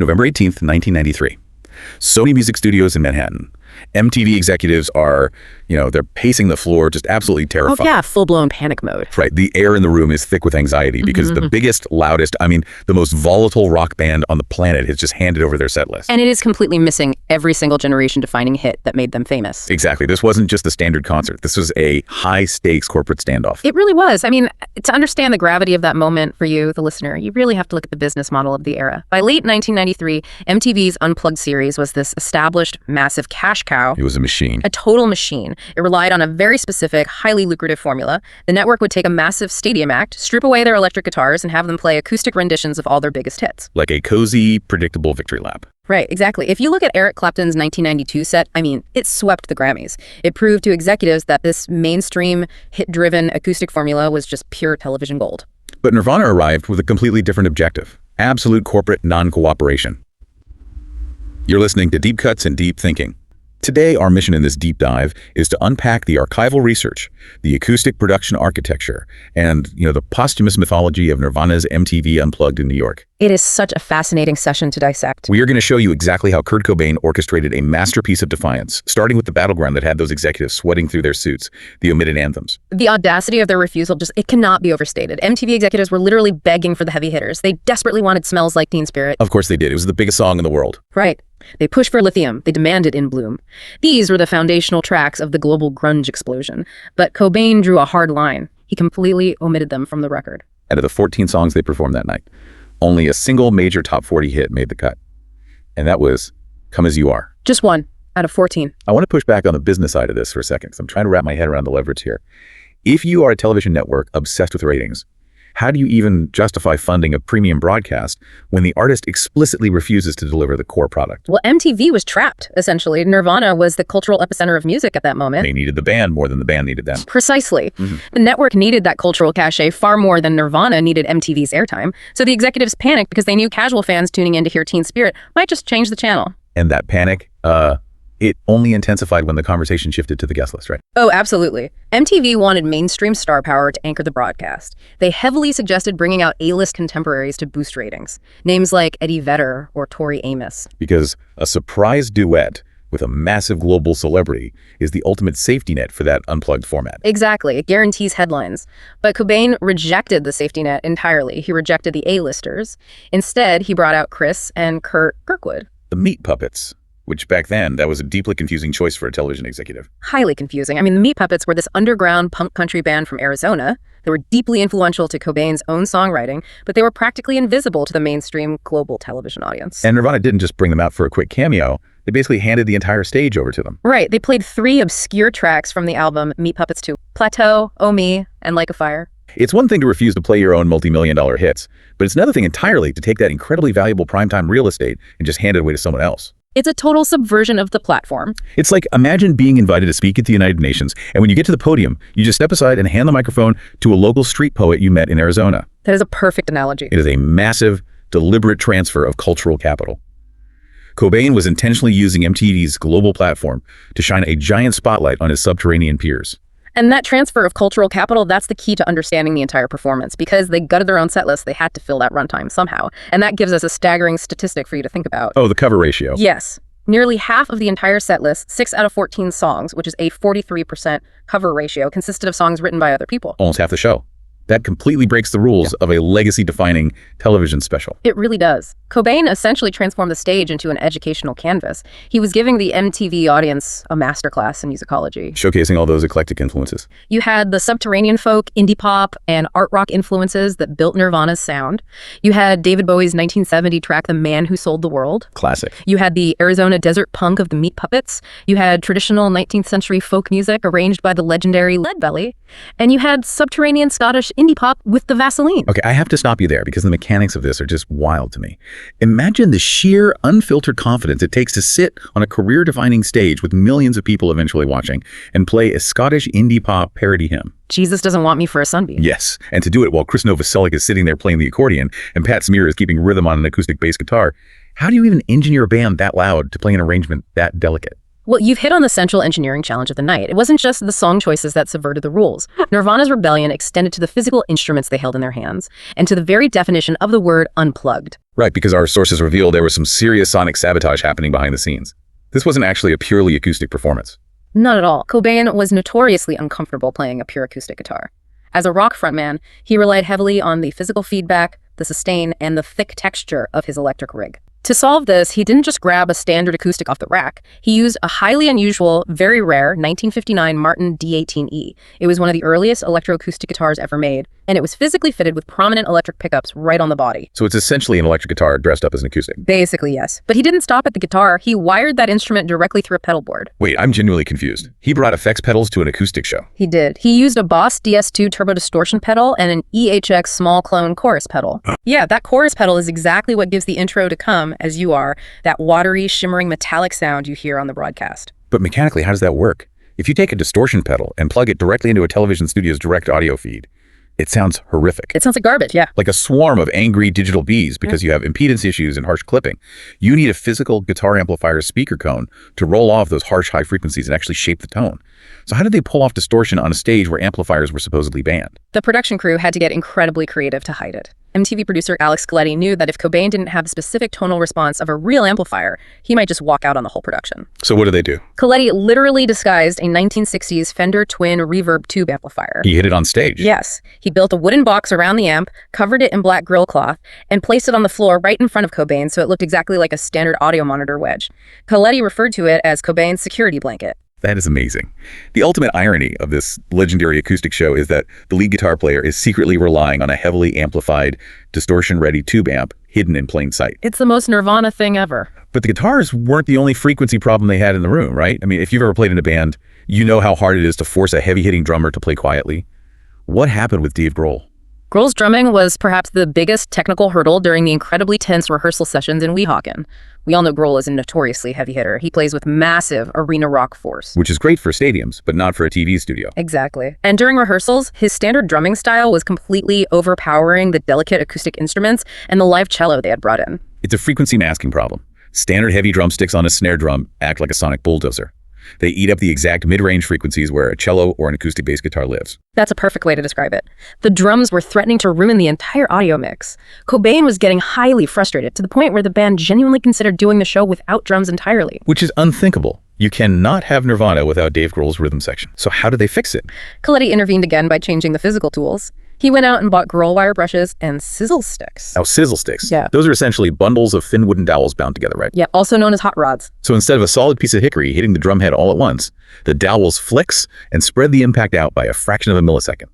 November 18th, 1993. Sony Music Studios in Manhattan. MTV executives are, they're pacing the floor, just absolutely terrified. Oh, yeah, full-blown panic mode. Right. The air in the room is thick with anxiety because the biggest, loudest, the most volatile rock band on the planet has just handed over their set list. And it is completely missing every single generation-defining hit that made them famous. Exactly. This wasn't just a standard concert. This was a high-stakes corporate standoff. It really was. To understand the gravity of that moment for you, the listener, you really have to look at the business model of the era. By late 1993, MTV's Unplugged series was this established, massive cash cow. It was a machine. A total machine. It relied on a very specific, highly lucrative formula. The network would take a massive stadium act, strip away their electric guitars, and have them play acoustic renditions of all their biggest hits. Like a cozy, predictable victory lap. Right, exactly. If you look at Eric Clapton's 1992 set, it swept the Grammys. It proved to executives that this mainstream, hit-driven acoustic formula was just pure television gold. But Nirvana arrived with a completely different objective. Absolute corporate non-cooperation. You're listening to Deep Cuts and Deep Thinking. Today, our mission in this deep dive is to unpack the archival research, the acoustic production architecture, and, the posthumous mythology of Nirvana's MTV Unplugged in New York. It is such a fascinating session to dissect. We are going to show you exactly how Kurt Cobain orchestrated a masterpiece of defiance, starting with the battleground that had those executives sweating through their suits, the omitted anthems. The audacity of their refusal it cannot be overstated. MTV executives were literally begging for the heavy hitters. They desperately wanted Smells Like Teen Spirit. Of course they did. It was the biggest song in the world. Right. They pushed for Lithium. They demanded In Bloom. These were the foundational tracks of the global grunge explosion. But Cobain drew a hard line. He completely omitted them from the record. Out of the 14 songs they performed that night, only a single major top 40 hit made the cut. And that was Come As You Are. Just one out of 14. I want to push back on the business side of this for a second, because I'm trying to wrap my head around the leverage here. If you are a television network obsessed with ratings, how do you even justify funding a premium broadcast when the artist explicitly refuses to deliver the core product? Well, MTV was trapped, essentially. Nirvana was the cultural epicenter of music at that moment. They needed the band more than the band needed them. Precisely. The network needed that cultural cachet far more than Nirvana needed MTV's airtime. So the executives panicked because they knew casual fans tuning in to hear Teen Spirit might just change the channel. And that panic, it only intensified when the conversation shifted to the guest list, right? Oh, absolutely. MTV wanted mainstream star power to anchor the broadcast. They heavily suggested bringing out A-list contemporaries to boost ratings. Names like Eddie Vedder or Tori Amos. Because a surprise duet with a massive global celebrity is the ultimate safety net for that unplugged format. Exactly. It guarantees headlines. But Cobain rejected the safety net entirely. He rejected the A-listers. Instead, he brought out Chris and Kurt Kirkwood. The Meat Puppets. Which back then, that was a deeply confusing choice for a television executive. Highly confusing. The Meat Puppets were this underground punk country band from Arizona. They were deeply influential to Cobain's own songwriting, but they were practically invisible to the mainstream global television audience. And Nirvana didn't just bring them out for a quick cameo. They basically handed the entire stage over to them. Right. They played 3 obscure tracks from the album Meat Puppets 2, Plateau, Oh Me, and Like a Fire. It's one thing to refuse to play your own multi-million-dollar hits, but it's another thing entirely to take that incredibly valuable primetime real estate and just hand it away to someone else. It's a total subversion of the platform. It's like, imagine being invited to speak at the United Nations, and when you get to the podium, you just step aside and hand the microphone to a local street poet you met in Arizona. That is a perfect analogy. It is a massive, deliberate transfer of cultural capital. Cobain was intentionally using MTV's global platform to shine a giant spotlight on his subterranean peers. And that transfer of cultural capital, that's the key to understanding the entire performance. Because they gutted their own set list, they had to fill that runtime somehow. And that gives us a staggering statistic for you to think about. Oh, the cover ratio. Yes. Nearly half of the entire set list, 6 out of 14 songs, which is a 43% cover ratio, consisted of songs written by other people. Almost half the show. That completely breaks the rules of a legacy-defining television special. It really does. Cobain essentially transformed the stage into an educational canvas. He was giving the MTV audience a masterclass in musicology. Showcasing all those eclectic influences. You had the subterranean folk, indie pop, and art rock influences that built Nirvana's sound. You had David Bowie's 1970 track, The Man Who Sold the World. Classic. You had the Arizona desert punk of the Meat Puppets. You had traditional 19th century folk music arranged by the legendary Leadbelly. And you had subterranean Scottish indie pop with the Vaseline. Okay, I have to stop you there because the mechanics of this are just wild to me. Imagine the sheer, unfiltered confidence it takes to sit on a career-defining stage with millions of people eventually watching and play a Scottish indie pop parody hymn. Jesus Doesn't Want Me for a Sunbeam. Yes, and to do it while Chris Novoselic is sitting there playing the accordion and Pat Smear is keeping rhythm on an acoustic bass guitar. How do you even engineer a band that loud to play an arrangement that delicate? Well, you've hit on the central engineering challenge of the night. It wasn't just the song choices that subverted the rules. Nirvana's rebellion extended to the physical instruments they held in their hands, and to the very definition of the word unplugged. Right, because our sources reveal there was some serious sonic sabotage happening behind the scenes. This wasn't actually a purely acoustic performance. Not at all. Cobain was notoriously uncomfortable playing a pure acoustic guitar. As a rock frontman, he relied heavily on the physical feedback, the sustain, and the thick texture of his electric rig. To solve this, he didn't just grab a standard acoustic off the rack. He used a highly unusual, very rare 1959 Martin D18E. It was one of the earliest electroacoustic guitars ever made, and it was physically fitted with prominent electric pickups right on the body. So it's essentially an electric guitar dressed up as an acoustic. Basically, yes. But he didn't stop at the guitar. He wired that instrument directly through a pedal board. Wait, I'm genuinely confused. He brought effects pedals to an acoustic show. He did. He used a Boss DS2 turbo distortion pedal and an EHX small clone chorus pedal. Yeah, that chorus pedal is exactly what gives the intro to Come As You Are, that watery, shimmering metallic sound you hear on the broadcast. But mechanically, how does that work? If you take a distortion pedal and plug it directly into a television studio's direct audio feed, it sounds horrific. It sounds like garbage, yeah. Like a swarm of angry digital bees because you have impedance issues and harsh clipping. You need a physical guitar amplifier speaker cone to roll off those harsh high frequencies and actually shape the tone. So how did they pull off distortion on a stage where amplifiers were supposedly banned? The production crew had to get incredibly creative to hide it. MTV producer Alex Coletti knew that if Cobain didn't have the specific tonal response of a real amplifier, he might just walk out on the whole production. So what did they do? Coletti literally disguised a 1960s Fender twin reverb tube amplifier. He hid it on stage? Yes. He built a wooden box around the amp, covered it in black grill cloth, and placed it on the floor right in front of Cobain so it looked exactly like a standard audio monitor wedge. Coletti referred to it as Cobain's security blanket. That is amazing. The ultimate irony of this legendary acoustic show is that the lead guitar player is secretly relying on a heavily amplified, distortion-ready tube amp hidden in plain sight. It's the most Nirvana thing ever. But the guitars weren't the only frequency problem they had in the room, right? I mean, if you've ever played in a band, you know how hard it is to force a heavy-hitting drummer to play quietly. What happened with Dave Grohl? Grohl's drumming was perhaps the biggest technical hurdle during the incredibly tense rehearsal sessions in Weehawken. We all know Grohl is a notoriously heavy hitter. He plays with massive arena rock force. Which is great for stadiums, but not for a TV studio. Exactly. And during rehearsals, his standard drumming style was completely overpowering the delicate acoustic instruments and the live cello they had brought in. It's a frequency masking problem. Standard heavy drumsticks on a snare drum act like a sonic bulldozer. They eat up the exact mid-range frequencies where a cello or an acoustic bass guitar lives. That's a perfect way to describe it. The drums were threatening to ruin the entire audio mix. Cobain was getting highly frustrated to the point where the band genuinely considered doing the show without drums entirely. Which is unthinkable. You cannot have Nirvana without Dave Grohl's rhythm section. So how did they fix it? Coletti intervened again by changing the physical tools. He went out and bought Grohl wire brushes and sizzle sticks. Oh, sizzle sticks. Yeah. Those are essentially bundles of thin wooden dowels bound together, right? Yeah, also known as hot rods. So instead of a solid piece of hickory hitting the drum head all at once, the dowels flex and spread the impact out by a fraction of a millisecond.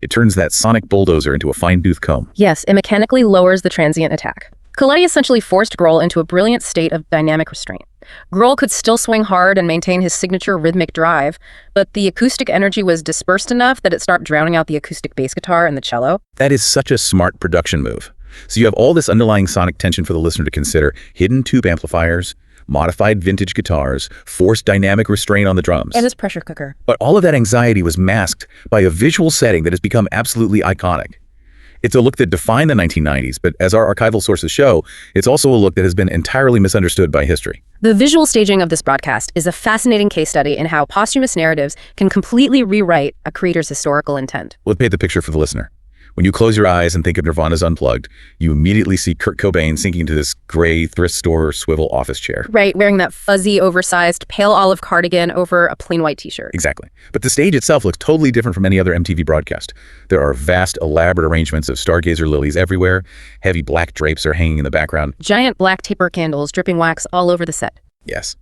It turns that sonic bulldozer into a fine-tooth comb. Yes, it mechanically lowers the transient attack. Coletti essentially forced Grohl into a brilliant state of dynamic restraint. Grohl could still swing hard and maintain his signature rhythmic drive, but the acoustic energy was dispersed enough that it stopped drowning out the acoustic bass guitar and the cello. That is such a smart production move. So you have all this underlying sonic tension for the listener to consider: hidden tube amplifiers, modified vintage guitars, forced dynamic restraint on the drums. And his pressure cooker. But all of that anxiety was masked by a visual setting that has become absolutely iconic. It's a look that defined the 1990s, but as our archival sources show, it's also a look that has been entirely misunderstood by history. The visual staging of this broadcast is a fascinating case study in how posthumous narratives can completely rewrite a creator's historical intent. Let's paint the picture for the listener. When you close your eyes and think of Nirvana's Unplugged, you immediately see Kurt Cobain sinking into this gray thrift store swivel office chair. Right, wearing that fuzzy, oversized, pale olive cardigan over a plain white t-shirt. Exactly. But the stage itself looks totally different from any other MTV broadcast. There are vast, elaborate arrangements of stargazer lilies everywhere. Heavy black drapes are hanging in the background. Giant black taper candles dripping wax all over the set. Yes.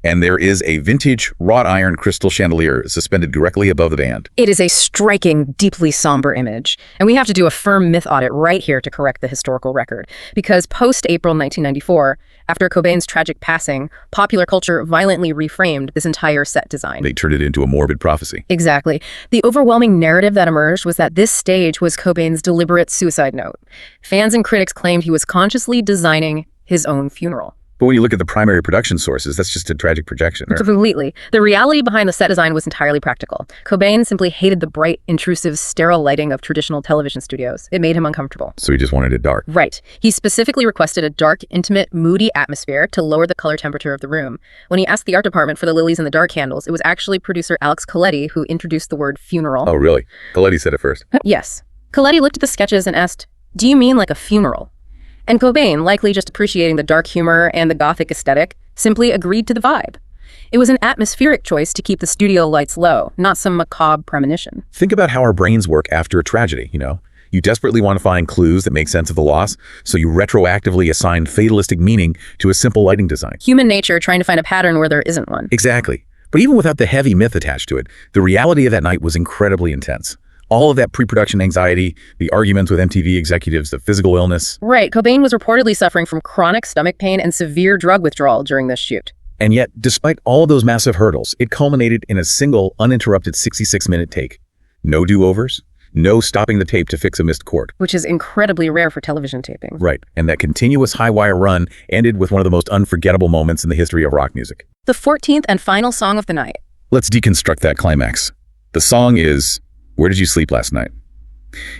And there is a vintage wrought iron crystal chandelier suspended directly above the band. It is a striking, deeply somber image. And we have to do a firm myth audit right here to correct the historical record. Because post-April 1994, after Cobain's tragic passing, popular culture violently reframed this entire set design. They turned it into a morbid prophecy. Exactly. The overwhelming narrative that emerged was that this stage was Cobain's deliberate suicide note. Fans and critics claimed he was consciously designing his own funeral. But when you look at the primary production sources, that's just a tragic projection. Right? Completely. The reality behind the set design was entirely practical. Cobain simply hated the bright, intrusive, sterile lighting of traditional television studios. It made him uncomfortable. So he just wanted it dark. Right. He specifically requested a dark, intimate, moody atmosphere to lower the color temperature of the room. When he asked the art department for the lilies and the dark candles, it was actually producer Alex Coletti who introduced the word funeral. Oh, really? Coletti said it first. Yes. Coletti looked at the sketches and asked, "Do you mean like a funeral?" And Cobain, likely just appreciating the dark humor and the gothic aesthetic, simply agreed to the vibe. It was an atmospheric choice to keep the studio lights low, not some macabre premonition. Think about how our brains work after a tragedy, you know? You desperately want to find clues that make sense of the loss, so you retroactively assign fatalistic meaning to a simple lighting design. Human nature trying to find a pattern where there isn't one. Exactly. But even without the heavy myth attached to it, the reality of that night was incredibly intense. All of that pre-production anxiety, the arguments with MTV executives, the physical illness. Right. Cobain was reportedly suffering from chronic stomach pain and severe drug withdrawal during this shoot. And yet, despite all those massive hurdles, it culminated in a single, uninterrupted 66-minute take. No do-overs, no stopping the tape to fix a missed chord. Which is incredibly rare for television taping. Right. And that continuous high-wire run ended with one of the most unforgettable moments in the history of rock music. The 14th and final song of the night. Let's deconstruct that climax. The song is "Where Did You Sleep Last Night?"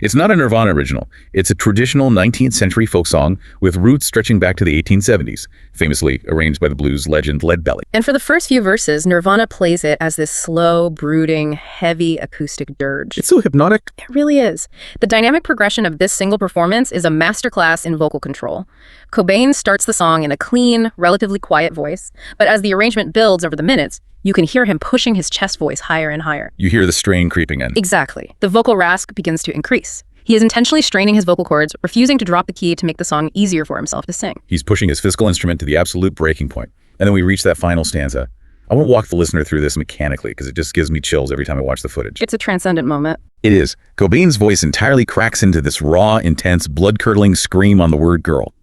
It's not a Nirvana original. It's a traditional 19th century folk song with roots stretching back to the 1870s, famously arranged by the blues legend Leadbelly. And for the first few verses, Nirvana plays it as this slow, brooding, heavy acoustic dirge. It's so hypnotic. It really is. The dynamic progression of this single performance is a masterclass in vocal control. Cobain starts the song in a clean, relatively quiet voice, but as the arrangement builds over the minutes, you can hear him pushing his chest voice higher and higher. You hear the strain creeping in. Exactly. The vocal rasp begins to increase. He is intentionally straining his vocal cords, refusing to drop the key to make the song easier for himself to sing. He's pushing his physical instrument to the absolute breaking point. And then we reach that final stanza. I won't walk the listener through this mechanically because it just gives me chills every time I watch the footage. It's a transcendent moment. It is. Cobain's voice entirely cracks into this raw, intense, blood-curdling scream on the word girl.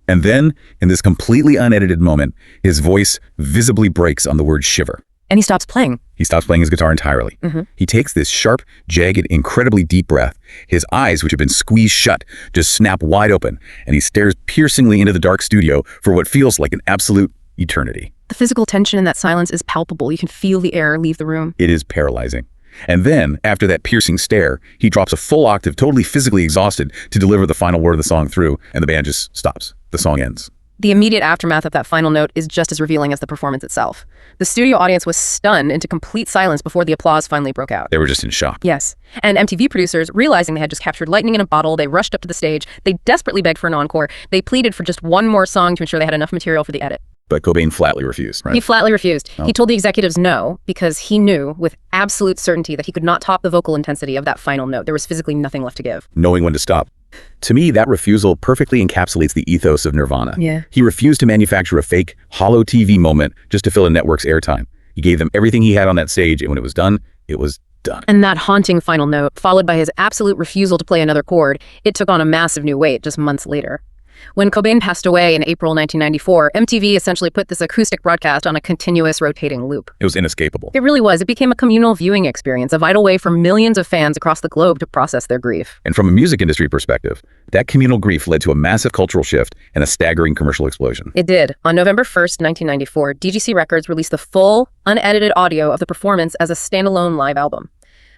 And then, in this completely unedited moment, his voice visibly breaks on the word shiver. And he stops playing. He stops playing his guitar entirely. He takes this sharp, jagged, incredibly deep breath. His eyes, which have been squeezed shut, just snap wide open, and he stares piercingly into the dark studio for what feels like an absolute eternity. The physical tension in that silence is palpable. You can feel the air leave the room. It is paralyzing. And then, after that piercing stare, he drops a full octave, totally physically exhausted, to deliver the final word of the song through, and the band just stops. The song ends. The immediate aftermath of that final note is just as revealing as the performance itself. The studio audience was stunned into complete silence before the applause finally broke out. They were just in shock. Yes. And MTV producers, realizing they had just captured lightning in a bottle, they rushed up to the stage. They desperately begged for an encore. They pleaded for just one more song to ensure they had enough material for the edit. But Cobain flatly refused, right? He flatly refused. He told the executives no, because he knew with absolute certainty that he could not top the vocal intensity of that final note. There was physically nothing left to give. Knowing when to stop. To me, that refusal perfectly encapsulates the ethos of Nirvana. Yeah. He refused to manufacture a fake, hollow TV moment just to fill a network's airtime. He gave them everything he had on that stage, and when it was done, it was done. And that haunting final note, followed by his absolute refusal to play another chord, it took on a massive new weight just months later. When Cobain passed away in April 1994, MTV essentially put this acoustic broadcast on a continuous rotating loop. It was inescapable. It really was. It became a communal viewing experience, a vital way for millions of fans across the globe to process their grief. And from a music industry perspective, that communal grief led to a massive cultural shift and a staggering commercial explosion. It did. On November 1st, 1994, DGC Records released the full, unedited audio of the performance as a standalone live album.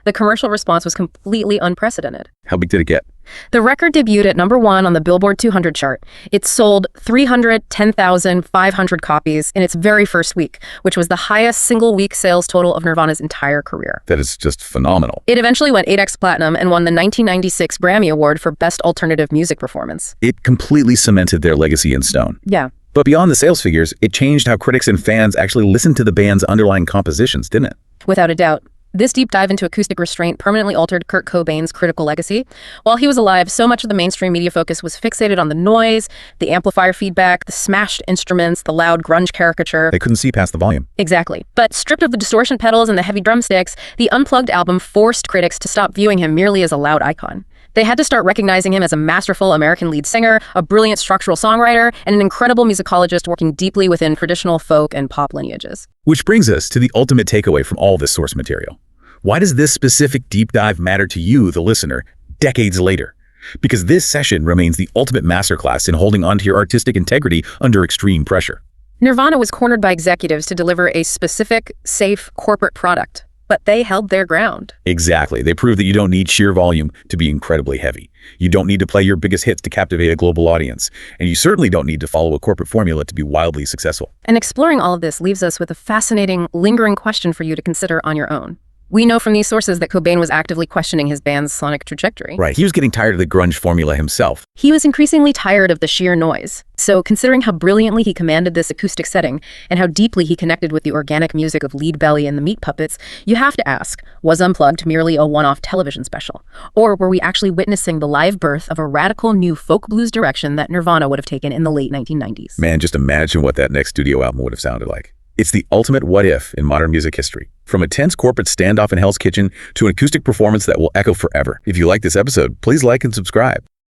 The commercial response was completely unprecedented. How big did it get? The record debuted at #1 on the Billboard 200 chart. It sold 310,500 copies in its very first week, which was the highest single-week sales total of Nirvana's entire career. That is just phenomenal. It eventually went 8x platinum and won the 1996 Grammy Award for Best Alternative Music Performance. It completely cemented their legacy in stone. Yeah. But beyond the sales figures, it changed how critics and fans actually listened to the band's underlying compositions, didn't it? Without a doubt. This deep dive into acoustic restraint permanently altered Kurt Cobain's critical legacy. While he was alive, so much of the mainstream media focus was fixated on the noise, the amplifier feedback, the smashed instruments, the loud grunge caricature. They couldn't see past the volume. Exactly. But stripped of the distortion pedals and the heavy drumsticks, the Unplugged album forced critics to stop viewing him merely as a loud icon. They had to start recognizing him as a masterful American lead singer, a brilliant structural songwriter, and an incredible musicologist working deeply within traditional folk and pop lineages. Which brings us to the ultimate takeaway from all this source material. Why does this specific deep dive matter to you, the listener, decades later? because this session remains the ultimate masterclass in holding onto your artistic integrity under extreme pressure. Nirvana was cornered by executives to deliver a specific, safe corporate product, but they held their ground. Exactly. They proved that you don't need sheer volume to be incredibly heavy. You don't need to play your biggest hits to captivate a global audience. And you certainly don't need to follow a corporate formula to be wildly successful. And exploring all of this leaves us with a fascinating, lingering question for you to consider on your own. We know from these sources that Cobain was actively questioning his band's sonic trajectory. Right. He was getting tired of the grunge formula himself. He was increasingly tired of the sheer noise. So considering how brilliantly he commanded this acoustic setting and how deeply he connected with the organic music of Lead Belly and the Meat Puppets, you have to ask, was Unplugged merely a one-off television special? Or were we actually witnessing the live birth of a radical new folk blues direction that Nirvana would have taken in the late 1990s? Man, just imagine what that next studio album would have sounded like. It's the ultimate what-if in modern music history. From a tense corporate standoff in Hell's Kitchen to an acoustic performance that will echo forever. If you like this episode, please like and subscribe.